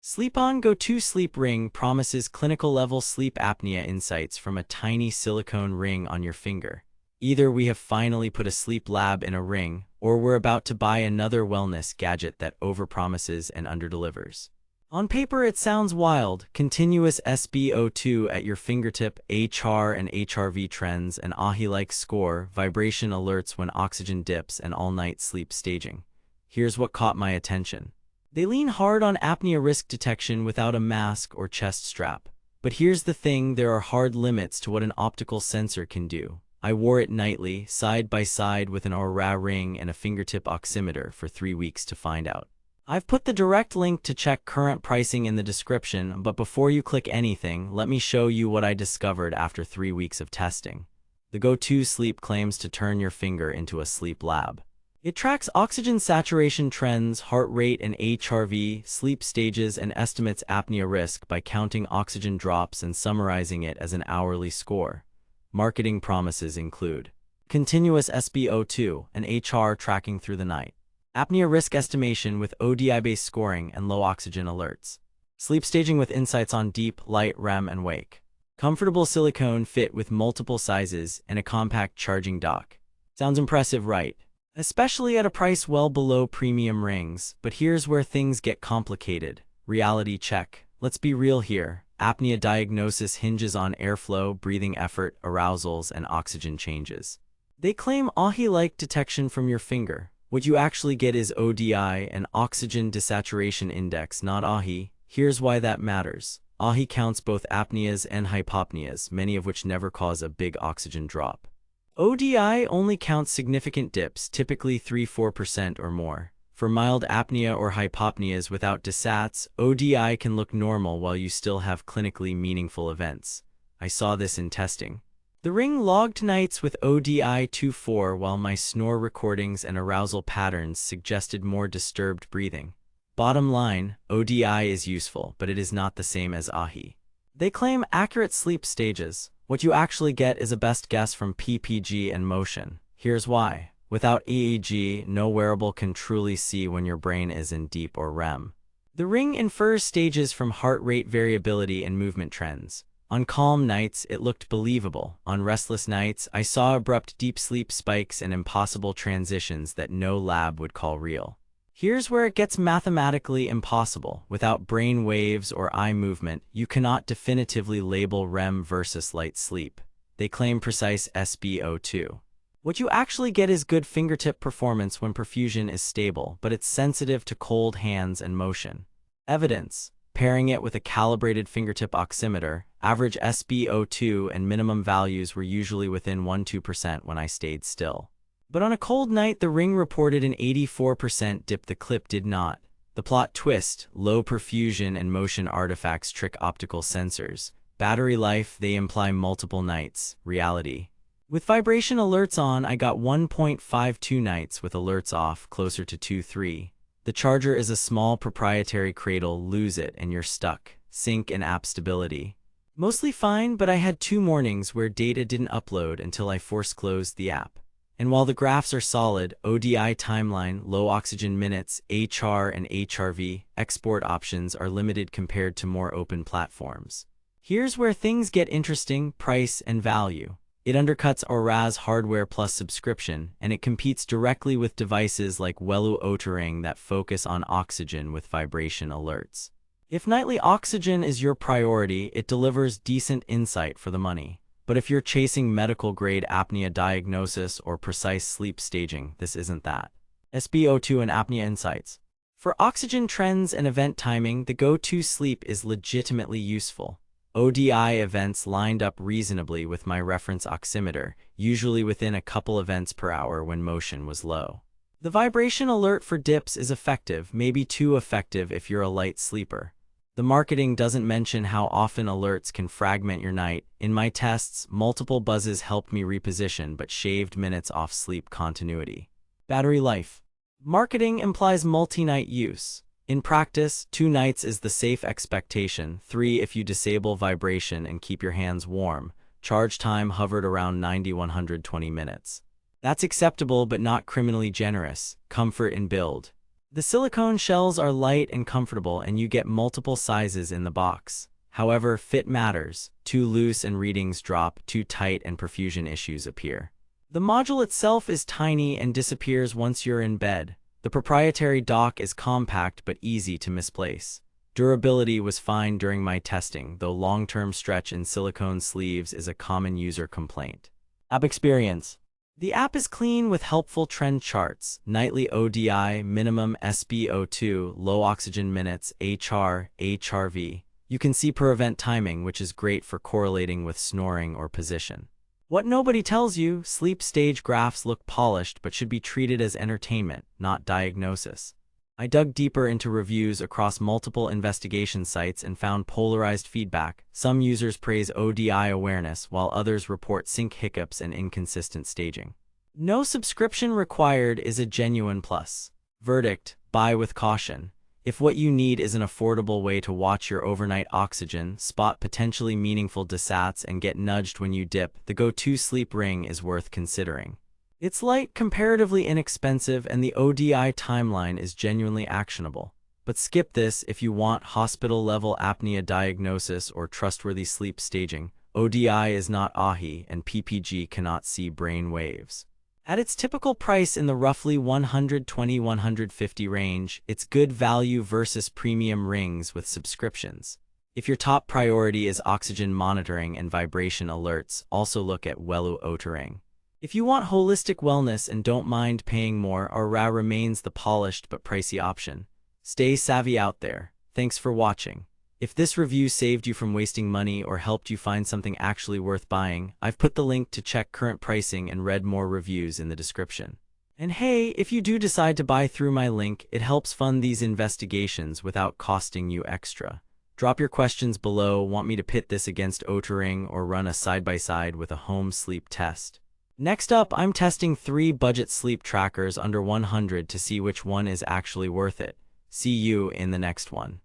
Sleepon Go2Sleep Ring promises clinical-level sleep apnea insights from a tiny silicone ring on your finger. Either we have finally put a sleep lab in a ring, or we're about to buy another wellness gadget that overpromises and underdelivers. On paper it sounds wild: continuous SpO2 at your fingertip, HR and HRV trends, an AHI-like score, vibration alerts when oxygen dips, and all-night sleep staging. Here's what caught my attention. They lean hard on apnea risk detection without a mask or chest strap. But here's the thing, there are hard limits to what an optical sensor can do. I wore it nightly, side by side with an oura ring and a fingertip oximeter for 3 weeks to find out. I've put the direct link to check current pricing in the description, but before you click anything, let me show you what I discovered after 3 weeks of testing. The Go2Sleep claims to turn your finger into a sleep lab. It tracks oxygen saturation trends, heart rate and HRV, sleep stages, and estimates apnea risk by counting oxygen drops and summarizing it as an hourly score. Marketing promises include continuous SpO2 and HR tracking through the night, apnea risk estimation with ODI-based scoring and low oxygen alerts, sleep staging with insights on deep, light, REM, and wake, comfortable silicone fit with multiple sizes, and a compact charging dock. Sounds impressive, right? Especially at a price well below premium rings. But here's where things get complicated. Reality check. Let's be real here. Apnea diagnosis hinges on airflow, breathing effort, arousals, and oxygen changes. They claim AHI-like detection from your finger. What you actually get is ODI, an oxygen desaturation index, not AHI. Here's why that matters. AHI counts both apneas and hypopneas, many of which never cause a big oxygen drop. ODI only counts significant dips, typically 3–4% or more. For mild apnea or hypopneas without desats, ODI can look normal while you still have clinically meaningful events. I saw this in testing. The ring logged nights with ODI 2–4 while my snore recordings and arousal patterns suggested more disturbed breathing. Bottom line, ODI is useful, but it is not the same as AHI. They claim accurate sleep stages. What you actually get is a best guess from PPG and motion. Here's why. Without EEG, no wearable can truly see when your brain is in deep or REM. The ring infers stages from heart rate variability and movement trends. On calm nights, it looked believable. On restless nights, I saw abrupt deep sleep spikes and impossible transitions that no lab would call real. Here's where it gets mathematically impossible. Without brain waves or eye movement, you cannot definitively label REM versus light sleep. They claim precise SpO2. What you actually get is good fingertip performance when perfusion is stable, but it's sensitive to cold hands and motion. Evidence. Pairing it with a calibrated fingertip oximeter, average SpO2 and minimum values were usually within 1–2% when I stayed still. But on a cold night, the ring reported an 84% dip. The clip did not. The plot twist: low perfusion and motion artifacts trick optical sensors. Battery life: they imply multiple nights. Reality: with vibration alerts on, I got 1.52 nights; with alerts off, closer to 2–3. The charger is a small proprietary cradle. Lose it and you're stuck. Sync and app stability: mostly fine, but I had 2 mornings where data didn't upload until I force-closed the app. And while the graphs are solid, ODI timeline, low oxygen minutes, HR and HRV, export options are limited compared to more open platforms. Here's where things get interesting: price and value. It undercuts Oura's hardware plus subscription, and it competes directly with devices like oura ring that focus on oxygen with vibration alerts. If nightly oxygen is your priority, it delivers decent insight for the money. But if you're chasing medical-grade apnea diagnosis or precise sleep staging, this isn't that. SpO2 and apnea insights. For oxygen trends and event timing, the Go2Sleep is legitimately useful. ODI events lined up reasonably with my reference oximeter, usually within a couple events per hour when motion was low. The vibration alert for dips is effective, maybe too effective if you're a light sleeper. The marketing doesn't mention how often alerts can fragment your night. In my tests, multiple buzzes helped me reposition but shaved minutes off sleep continuity. Battery life. Marketing implies multi-night use. In practice, 2 nights is the safe expectation, 3 if you disable vibration and keep your hands warm. Charge time hovered around 90–120 minutes. That's acceptable but not criminally generous. Comfort and build. The silicone shells are light and comfortable, and you get multiple sizes in the box. However, fit matters. Too loose and readings drop, too tight and perfusion issues appear. The module itself is tiny and disappears once you're in bed. The proprietary dock is compact but easy to misplace. Durability was fine during my testing, though long-term stretch in silicone sleeves is a common user complaint. App experience. The app is clean with helpful trend charts, nightly ODI, minimum SpO2, low oxygen minutes, HR, HRV. You can see per event timing, which is great for correlating with snoring or position. What nobody tells you, sleep stage graphs look polished but should be treated as entertainment, not diagnosis. I dug deeper into reviews across multiple investigation sites and found polarized feedback. Some users praise ODI awareness, while others report sync hiccups and inconsistent staging. No subscription required is a genuine plus. Verdict: buy with caution. If what you need is an affordable way to watch your overnight oxygen, spot potentially meaningful desats, and get nudged when you dip, the Go2Sleep Ring is worth considering. It's light, comparatively inexpensive, and the ODI timeline is genuinely actionable. But skip this if you want hospital-level apnea diagnosis or trustworthy sleep staging. ODI is not AHI, and PPG cannot see brain waves. At its typical price in the roughly $120–150 range, it's good value versus premium rings with subscriptions. If your top priority is oxygen monitoring and vibration alerts, also look at Welu Ring. If you want holistic wellness and don't mind paying more, oura remains the polished but pricey option. Stay savvy out there. Thanks for watching. If this review saved you from wasting money or helped you find something actually worth buying, I've put the link to check current pricing and read more reviews in the description. And hey, if you do decide to buy through my link, it helps fund these investigations without costing you extra. Drop your questions below. Want me to pit this against Oura Ring or run a side-by-side with a home sleep test? Next up, I'm testing 3 budget sleep trackers under $100 to see which one is actually worth it. See you in the next one.